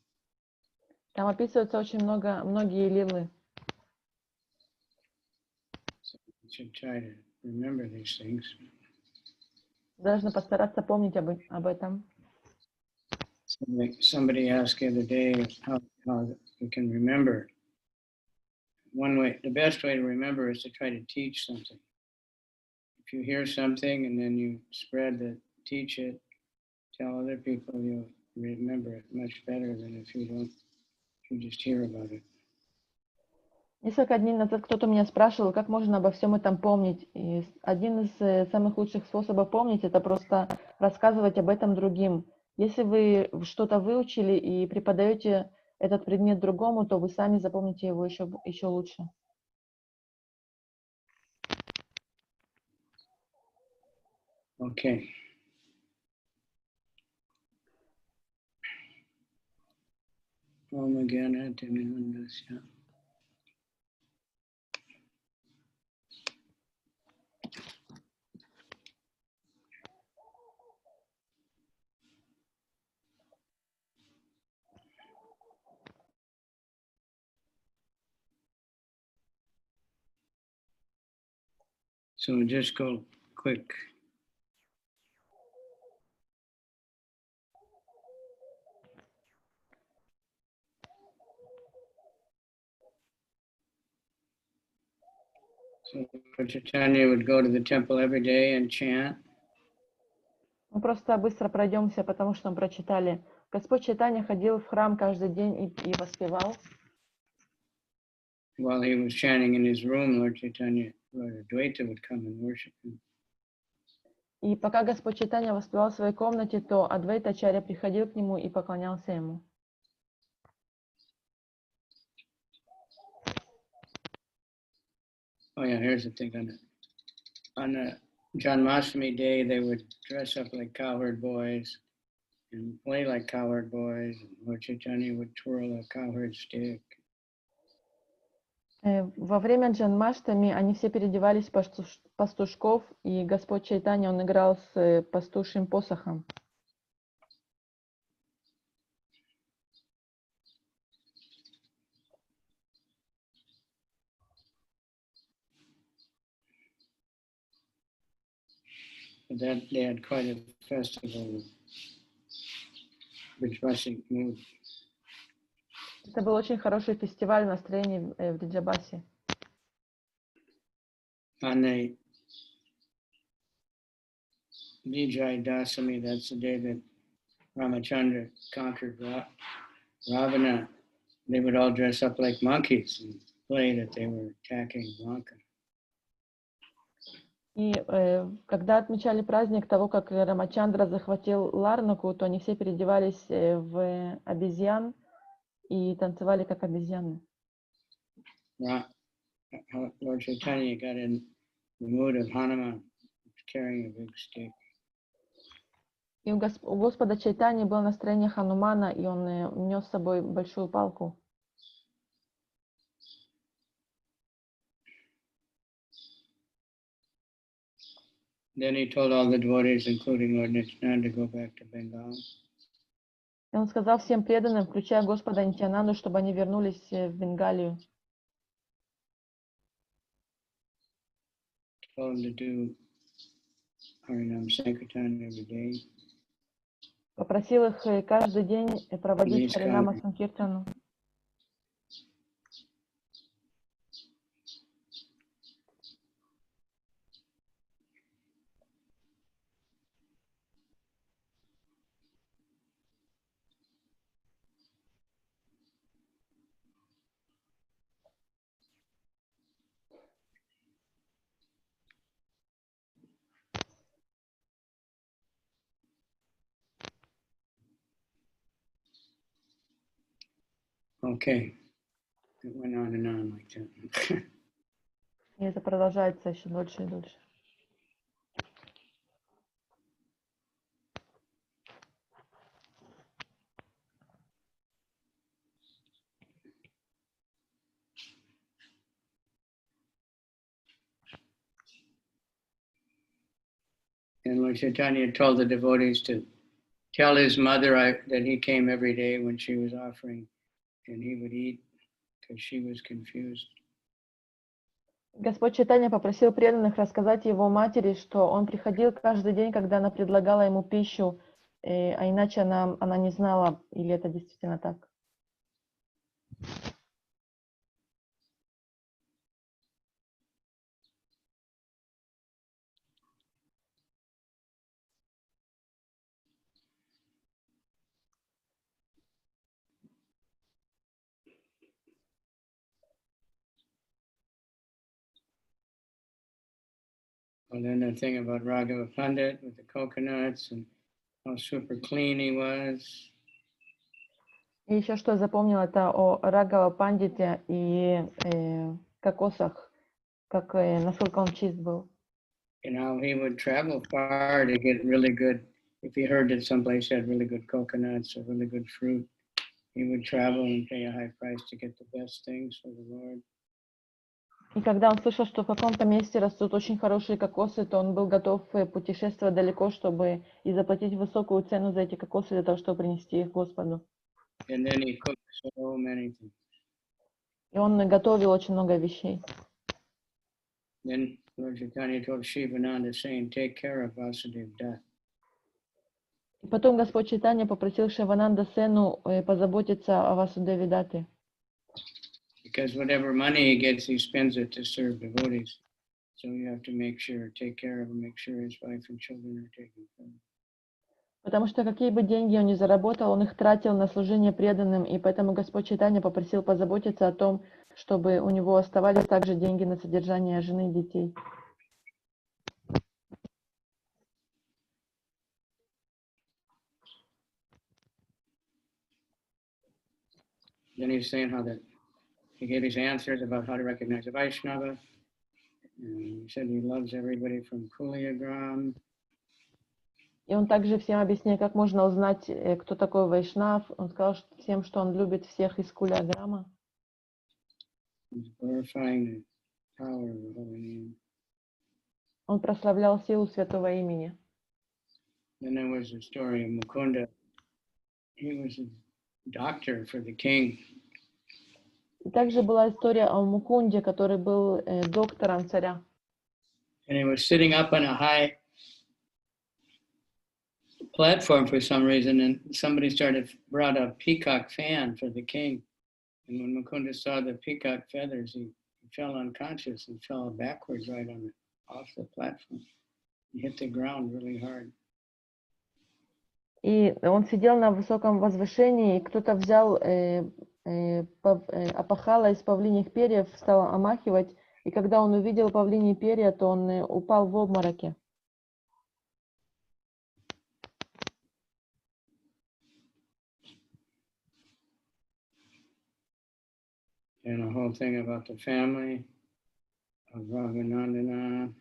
Там описывается очень многие лилы. So we should try to remember these things. Должны постараться помнить об этом. Somebody asked the other day how we can remember. One way, the best way to remember is to try to teach something. If you hear something and then you teach it, tell other people, you'll remember it much better than if you don't, you just hear about it. Несколько дней назад кто-то меня спрашивал, как можно обо всем этом помнить. И один из самых лучших способов помнить — это просто рассказывать об этом другим. Если вы что-то выучили и преподаете этот предмет другому, то вы сами запомните его еще лучше. Okay. So just go quick. So Chaitanya would go to the temple every day and chant. Мы просто быстро пройдемся, потому что мы прочитали. Господь Чайтанья ходил в храм каждый день и воспевал. While he was chanting in his room, Lord Advaita would come and worship him. И пока Господь Чайтанья воспевал в своей комнате, то Адвайта Ачарья приходил к нему и поклонялся ему. Oh yeah, here's the thing. On the Janmashtami day, they would dress up like cowherd boys and play like cowherd boys. And Lord Chaitanya would twirl a cowherd stick. Во время Джанмаштами они все переодевались в пастушков, и Господь Чайтанья, он играл с пастушьим посохом. They had quite a festival. Vijvasic mood. Это был очень хороший фестиваль настроений в Вриджабасе. On the Vijay Dasami, that's the day that Ramachandra conquered Ravana. They would all dress up like monkeys and play that they were attacking Lanka. И когда отмечали праздник того, как Рамачандра захватил Ларнаку, то они все переодевались в обезьян и танцевали как обезьяны. Lord Chaitanya got in the mood of Hanuman, carrying a big stick. И у Господа Чайтани было настроение Ханумана, и он нес с собой большую палку. Then he told all the devotees, including Lord Nityananda, to go back to Bengal. И он сказал всем преданным, включая Господа Нитьянанду, чтобы они вернулись в Бенгалию. Told him to do Harinam Sankirtan every day. Попросил их каждый день проводить Харинама Санкиртану. Okay. It went on and on like that. И это продолжается еще дольше и дольше. And Lord Chaitanya told the devotees to tell his mother that he came every day when she was offering, and he would eat because she was confused. Господь Чайтанья попросил преданных рассказать его матери, что он приходил каждый день, когда она предлагала ему пищу, а иначе она не знала, или это действительно так. Well, then the thing about Raghava Pandit with the coconuts and how super clean he was. И еще что я запомнила, это о Рагава Пандите и кокосах, как насколько он чист был. And how he would travel far to get really good. If he heard that someplace had really good coconuts or really good fruit, he would travel and pay a high price to get the best things for the Lord. И когда он слышал, что в каком-то месте растут очень хорошие кокосы, то он был готов путешествовать далеко, чтобы и заплатить высокую цену за эти кокосы для того, чтобы принести их Господу. And then he cooked so many things. И он готовил очень много вещей. Then Lord Chaitanya told Shivananda, saying, take care of Vasudev Dutt. И потом Господь Чайтанья попросил Шивананда Сену позаботиться о Васудеве Датте. Because whatever money he gets, he spends it to serve devotees. So you have to make sure, take care of him, make sure his wife and children are taken care of. Потому что какие бы деньги он ни заработал, он их тратил на служение преданным, и поэтому Господь Чайтанья попросил позаботиться о том, чтобы у него оставались также деньги на содержание жены и детей. Then he's saying how that he gave his answers about how to recognize a Vaishnava. And he said he loves everybody from Kuliyagram. И он также всем объясняет, как можно узнать, кто такой Вайшнав. Он сказал всем, что он любит всех из Кулиаграма. Он прославлял силу святого имени. Then there was a story of Mukunda. He was a doctor for the king. И также была история о Мукунде, который был доктором царя. And he was sitting up on a high platform for some reason, and somebody brought a peacock fan for the king. And when Mukunda saw the peacock feathers, he fell unconscious and fell backwards off the platform. He hit the ground really hard. И он сидел на высоком возвышении, и кто-то взял опахало из павлиньих перьев, стал омахивать, и когда он увидел павлиньи перья, то он упал в обмороке. And a whole thing about the family of Raghuvanandana,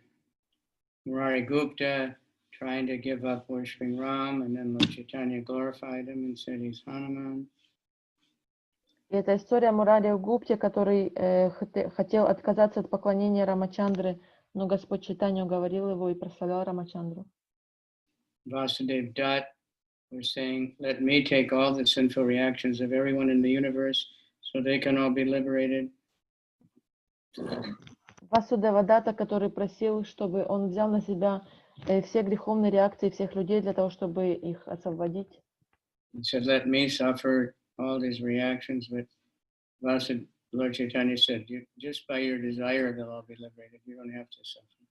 Murari Gupta trying to give up worshipping Ram, and then Lord Chaitanya glorified him and said he's Hanuman. И это история Мурари Гупте, который хотел отказаться от поклонения Рамачандры, но Господь Чайтанья уговорил его и прославлял Рамачандру. Vasudev Dutt was saying, let me take all the sinful reactions of everyone in the universe so they can all be liberated. Васудева Датта, который просил, чтобы он взял на себя все греховные реакции всех людей для того, чтобы их освободить. He said, let me suffer all these reactions, but Lord Chaitanya said, just by your desire they'll all be liberated. You don't have to suffer.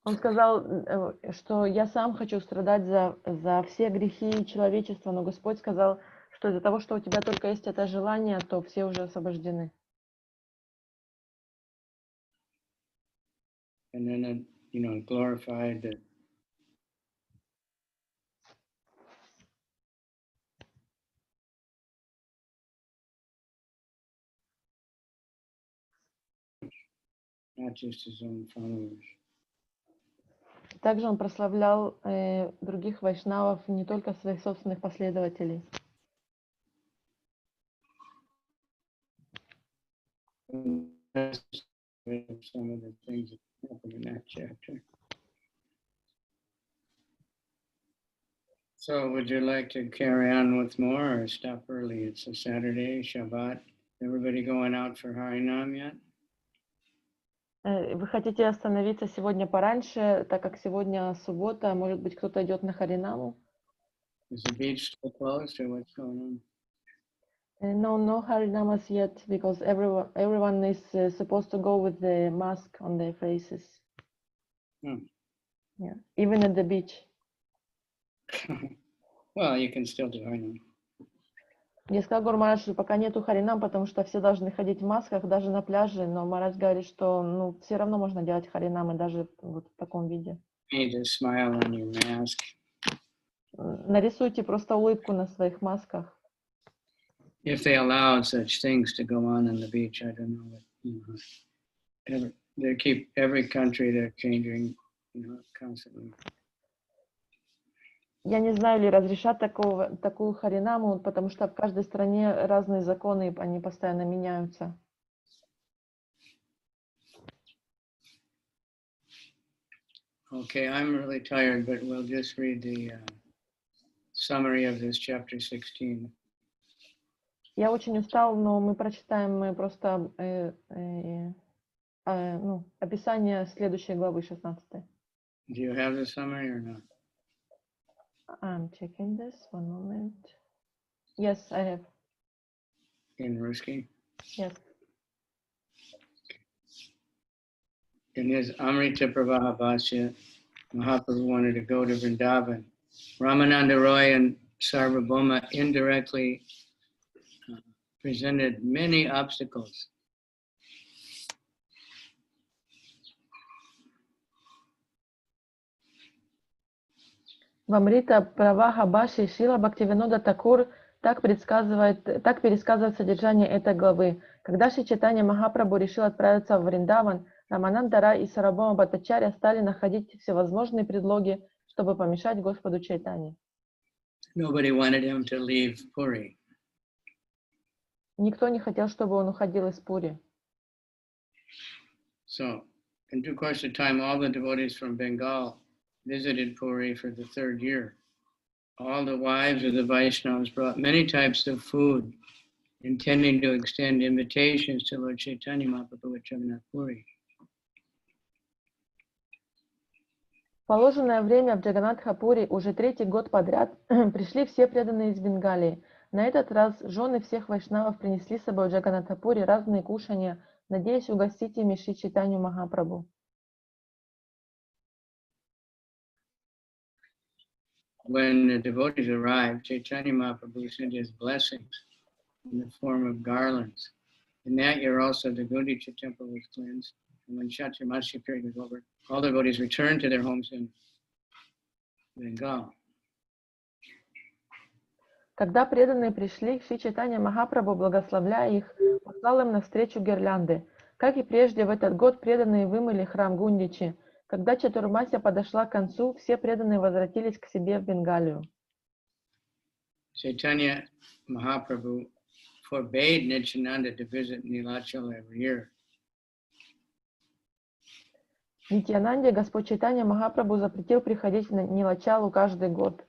Он сказал, что я сам хочу страдать за все грехи человечества, но Господь сказал, что из-за того, что у тебя только есть это желание, то все уже освобождены. And then, glorified the not just his own followers. Также он прославлял других вайшнавов, не только своих собственных последователей. Some of the things that happen in that chapter. So would you like to carry on with more or stop early? It's a Saturday, Shabbat. Everybody going out for Harinam yet? Вы хотите остановиться сегодня пораньше, так как сегодня суббота, может быть, кто-то идет на Харинаму? Is the beach still closed or what's going on? No Harinamas yet, because everyone is supposed to go with the mask on their faces. Yeah, even at the beach. Well, you can still do Harinam. Я сказал Гуру Махарадж, что пока нету Харинам, потому что все должны ходить в масках, даже на пляже, но Махарадж говорит, что все равно можно делать Харинамы даже вот в таком виде. You just smile on your mask. Нарисуйте просто улыбку на своих масках. If they allow such things to go on the beach, I don't know. They keep every country, they're changing, constantly. Я не знаю, ли разрешат такую Харинаму, потому что в каждой стране разные законы, они постоянно меняются. Okay, I'm really tired, but we'll just read the summary of this chapter 16. Я очень устал, но мы прочитаем просто описание следующей главы 16. Do you have the summary or not? I'm checking this, one moment. Yes, I have. In Ruski? Yes. In his Amrita Pravaha Bhashya, Mahaprabhu wanted to go to Vrindavan. Ramananda Roy and Sarvabhauma indirectly presented many obstacles. В Амрита Праваха Баши Шрила Бхактивинода Такур так пересказывает содержание этой главы. Когда Шри Чайтанья Махапрабху решил отправиться в Вриндаван, Рамананда Рай и Сарвабхаума Бхаттачарья стали находить всевозможные предлоги, чтобы помешать Господу Чайтанье. Nobody wanted him to leave Puri. Никто не хотел, чтобы он уходил из Пури. So, in due course of time, all the devotees from Bengal visited Puri for the third year. All the wives of the Vaishnavas brought many types of food, intending to extend invitations to Lord Chaitanya Mahaprabhu at Jagannath Puri. В положенное время в Джаганнатхапури уже третий год подряд пришли все преданные из Бенгалии. На этот раз жены всех вайшнавов принесли с собой в Джаганнатхапури разные кушания, надеясь угостить ими Шри Чайтанью Махапрабху. When the devotees arrived, Chaitanya Mahaprabhu sent his blessings in the form of garlands. In that year also the Gundicha temple was cleansed. And when Chaturmasya period was over, all the devotees returned to their homes in Bengal. Когда преданные пришли, Шри Чайтанья Махапрабху, благословляя их, послал им навстречу гирлянды. Как и прежде, в этот год преданные вымыли храм Гундичи. Когда Чатурмасья подошла к концу, все преданные возвратились к себе в Бенгалию. Chaitanya Mahaprabhu forbade Nityananda to visit Nilachala every year. Нитьянанде Господь Чайтанья Махапрабху запретил приходить на Нилачалу каждый год.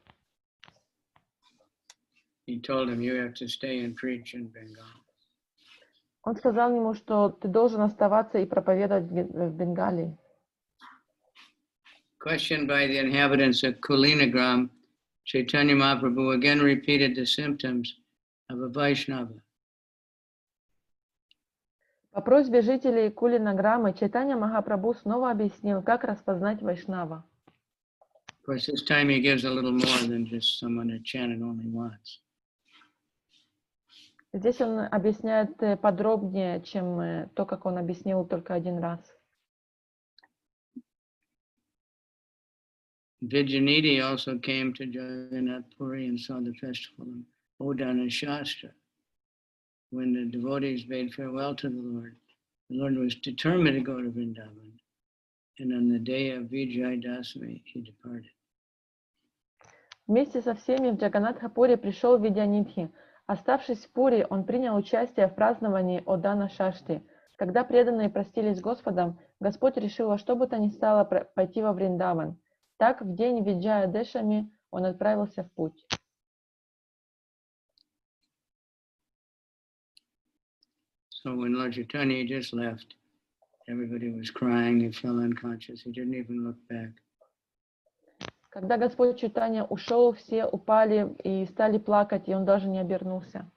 He told him, you have to stay and preach in Bengal. Он сказал ему, что ты должен оставаться и проповедовать в Бенгалии. Questioned by the inhabitants of Kulinagram, Chaitanya Mahaprabhu again repeated the symptoms of a Vaishnava. По просьбе жителей Кулинаграммы Чайтанья Махапрабху снова объяснил, как распознать вайшнава. Of course, this time he gives a little more than just someone who chanted only once. Здесь он объясняет подробнее, чем то, как он объяснил только один раз. Vijayanidhi also came to Jagannath Puri and saw the festival of Odana Shastra. When the devotees bade farewell to the Lord was determined to go to Vrindavan. And on the day of Vijay Dasami, he departed. Вместе со всеми в Джаганнатхапуре пришел Видьянидхи. Оставшись в Пури, он принял участие в праздновании Одана Шашти. Когда преданные простились с Господом, Господь решил во что бы то ни стало пойти во Вриндаван. Так, в день Виджая Дешами он отправился в путь. So when Lord Chaitanya just left, everybody was crying, he fell unconscious, he didn't even look back. Когда Господь Чайтанья ушел, все упали и стали плакать, и он даже не обернулся.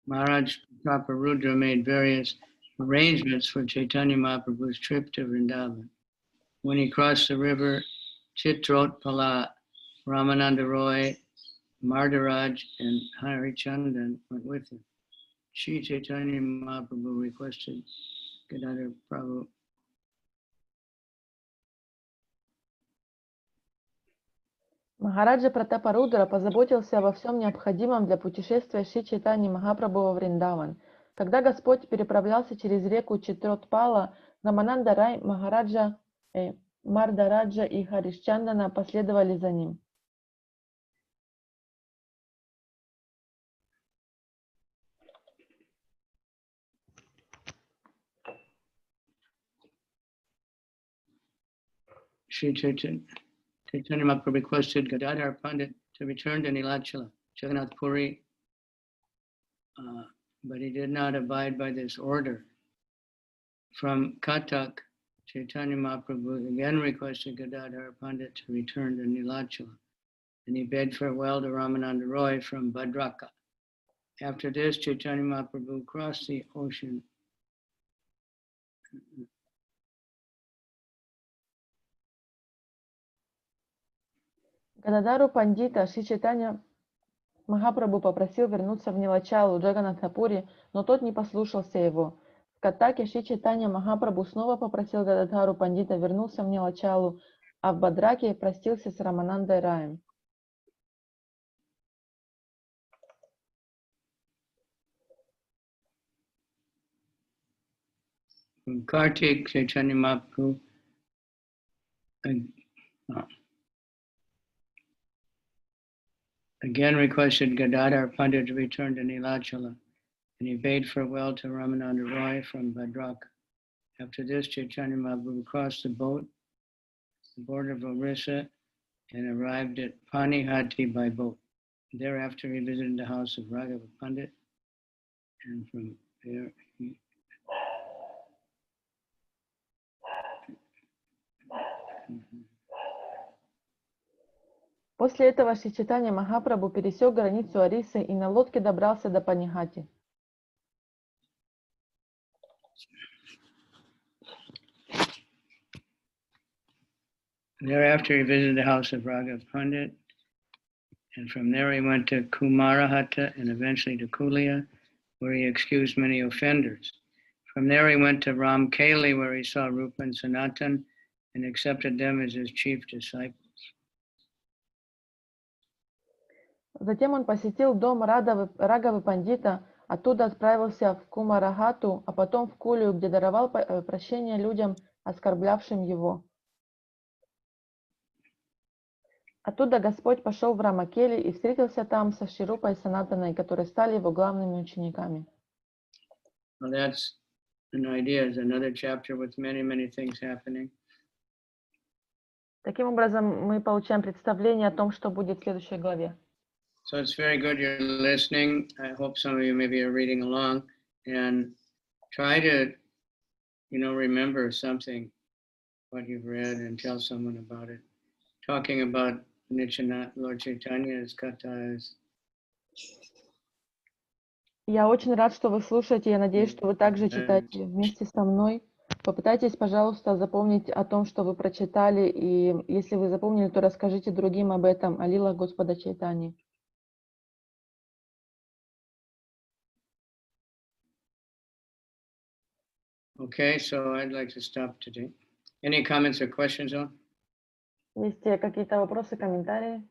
Maharaj Rudra made various arrangements for Chaitanya Mahaprabhu's trip to Vrindavan. When he crossed the river Chitrotpala, Ramananda Roy, Mardaraj, and Harichandan went with him. Shri Chaitanya Mahaprabhu requested Gadadhar Prabhu Махараджа Пратапарудра позаботился обо всем необходимом для путешествия Шри Чайтаньи Махапрабху во Вриндаван. Когда Господь переправлялся через реку Читротпала, Рамананда Рай, Махараджа, Мардараджа и Харишчандана последовали за ним. Shri Chaitanya Mahaprabhu requested Gadadhar Pandit to return to Nilachala, Jagannath Puri, but he did not abide by this order. From Katak, Chaitanya Mahaprabhu again requested Gadadhar Pandit to return to Nilachala, and he bade farewell to Ramananda Roy from Bhadraka. After this, Chaitanya Mahaprabhu crossed the ocean. Гададару Пандита Шри Чайтанья Махапрабху попросил вернуться в Нилачалу Джаганнатхапури, но тот не послушался его. В Каттаке Шри Чайтанья Махапрабху снова попросил Гададхару Пандита вернуться в Нилачалу, а в Бадраке простился с Раманандой Раем. From Kartik, Chaitanya Mahaprabhu again requested Gadadhar Pandit to return to Nilachala, and he bade farewell to Ramananda Roy from Bhadraka. After this, Chaitanya Mahaprabhu crossed the border of Orissa, and arrived at Panihati by boat. Thereafter, he visited the house of Raghava Pandit, and from there he После этого Шри Чайтанья Махапрабху пересек границу Орисы и на лодке добрался до Панихати. Thereafter, he visited the house of Raghav Pandit, and from there he went to Kumarahata and eventually to Kulia, where he excused many offenders. From there he went to Ramkeli, where he saw Rupa and Sanatan and accepted them as his chief disciples. Затем он посетил дом Рагавы Пандита, оттуда отправился в Кумарахату, а потом в Кулию, где даровал прощение людям, оскорблявшим его. Оттуда Господь пошел в Рамакели и встретился там со Шри-Рупой и Санатаной, которые стали его главными учениками. Well, that's an idea. It's another chapter with many, many things happening. Таким образом, мы получаем представление о том, что будет в следующей главе. So it's very good you're listening. I hope some of you maybe are reading along and try to, remember something, what you've read, and tell someone about it. Talking about Nityananda, Lord Chaitanya's kathas. Я очень рад, что вы слушаете. Я надеюсь, что вы также читаете вместе со мной. Попытайтесь, пожалуйста, запомнить о том, что вы прочитали. И если вы запомнили, то расскажите другим об этом, о лилах Господа Чайтаньи. Okay, so I'd like to stop today. Any comments or questions on? Есть какие-то вопросы, комментарии?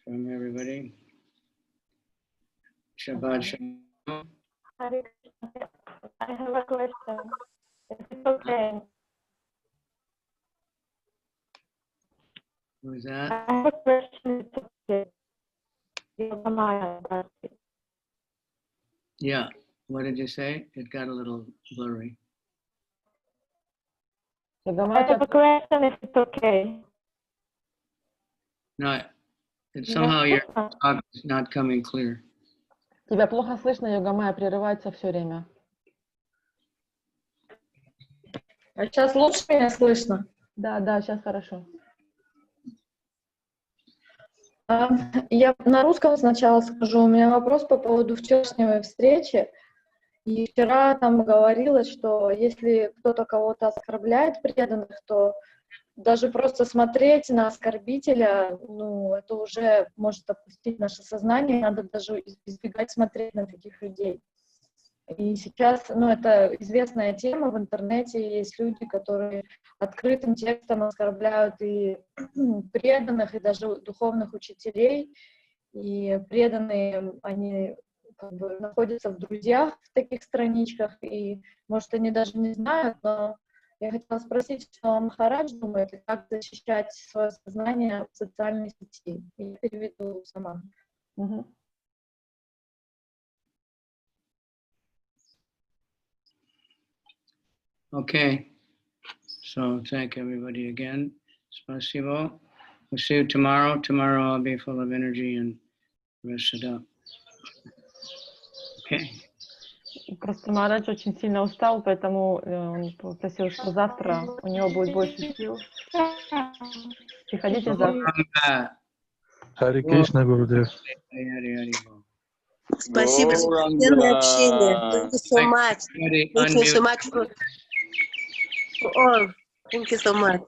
From everybody. Shabbat Shalom. I have a question. If it's okay. Who is that? I have a question. It's okay. Yeah. What did you say? It got a little blurry. I have a question. If it's okay. No, somehow your talk is not coming clear. Тебя плохо слышно, Йогамая, прерывается все время. А сейчас лучше меня слышно? Да, сейчас хорошо. Я на русском сначала скажу. У меня вопрос по поводу вчерашней встречи. И вчера там говорилось, что если кто-то кого-то оскорбляет преданных, то даже просто смотреть на оскорбителя, это уже может опустить наше сознание, надо даже избегать смотреть на таких людей. И сейчас, это известная тема в интернете, есть люди, которые открытым текстом оскорбляют и преданных, и даже духовных учителей, и преданные, они находятся в друзьях в таких страничках, и, может, они даже не знают, но я хотела спросить, что Махарадж думает, и как защищать свое сознание в социальной сети. Я переведу сама. Okay. So thank everybody again. Spasibo. We'll see you tomorrow. Tomorrow I'll be full of energy and rested up. Okay. Просто Махарадж очень сильно устал, поэтому он попросил, что завтра у него будет больше сил. Приходите завтра. Хари Кришна, Гурудев. Спасибо за бесценное общение. Thank you so much. Thank you so much for all. Thank you so much.